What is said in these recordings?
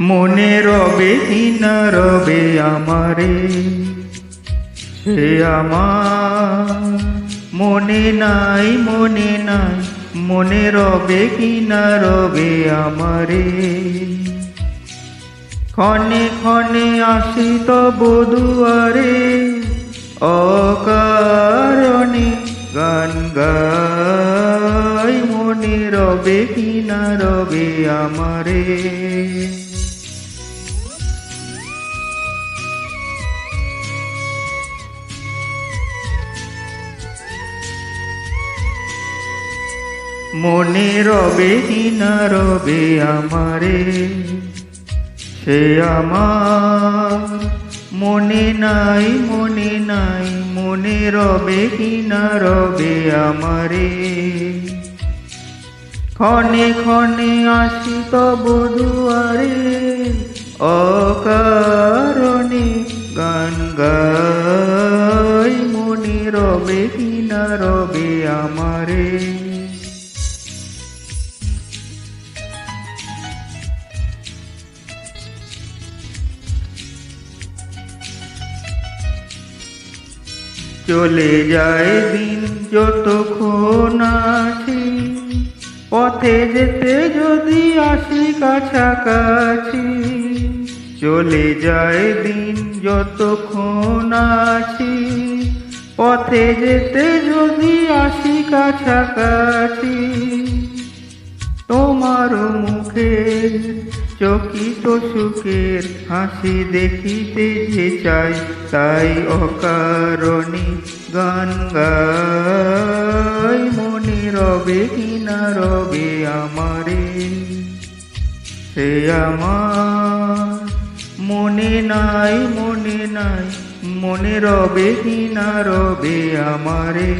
মনে রবে কি না রবে আমারে, সে আমার মনে নাই, মনে নাই, মনে রবে কি না রবে আমারে। ক্ষণে ক্ষণে আসি তব দুয়ারে, অকারণে গান গাই, মনে রবে কি না রবে আমারে। মনে রবে কি না রবে আমারে, সে আমার মনে নাই, মনে নাই, মনে রবে কি না রবে আমারে। ক্ষণে ক্ষণে আসি তব দুয়ারে, অকারণে গান গাই, মনে রবে কি না রবে আমারে। চলে যায় দিন যতক্ষণ আছি, পথে যেতে যদি আসি কাছাকাছি। চলে যায় দিন যতক্ষণ আছি, পথে যেতে যদি আসি কাছাকাছি। তোমার মুখের চকিত সুখের হাসি দেখিতে যে চাই, তাই অকারণে গান গাই, মনে রবে কি না রবে আমারে। সে আমার মনে নাই, মনে নাই, মনে রবে কি না রবে আমারে।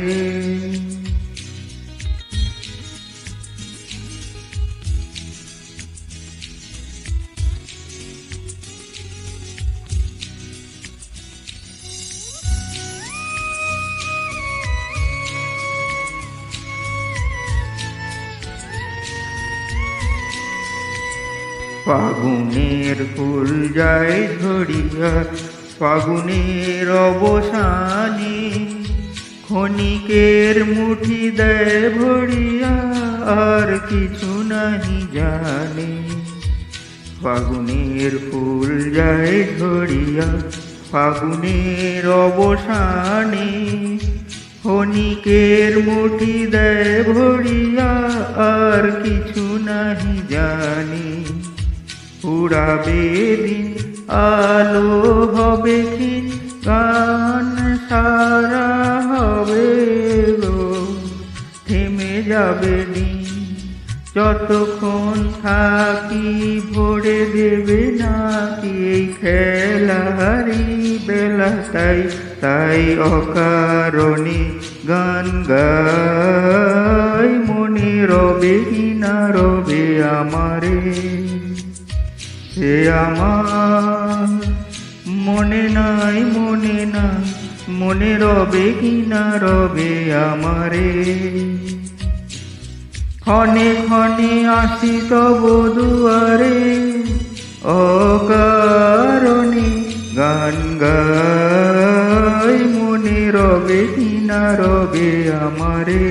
ফাগুনের ফুল যায় ঝরিয়া, ফাগুনের অবসানে ক্ষণিকের মুঠি দেয় ভরিয়া, আর কিছু নাহি জানে। ফাগুনের ফুল যায় ঝরিয়া, ফাগুনের অবসানে ক্ষণিকের মুঠি দেয় ভরিয়া, আর কিছু নাহি জানে। উড়াবে দিন আলো হবে ক্ষীণ, গান সারা হবে গো, থেমে যাবে দিন যতক্ষণ থাকি। ভরে দেবে নাকি এই খেলারি বেলা, তাই তাই অকারণে গান গাই, মনে রবে কি না রবে আমারে। সে আমার মনে নাই, মনে নাই, মনে রবে কি না রবে আমারে। ক্ষণে ক্ষণে আসি তব দুয়ারে, অকারণে গান গাই, মনে রবে কি না রবে আমারে।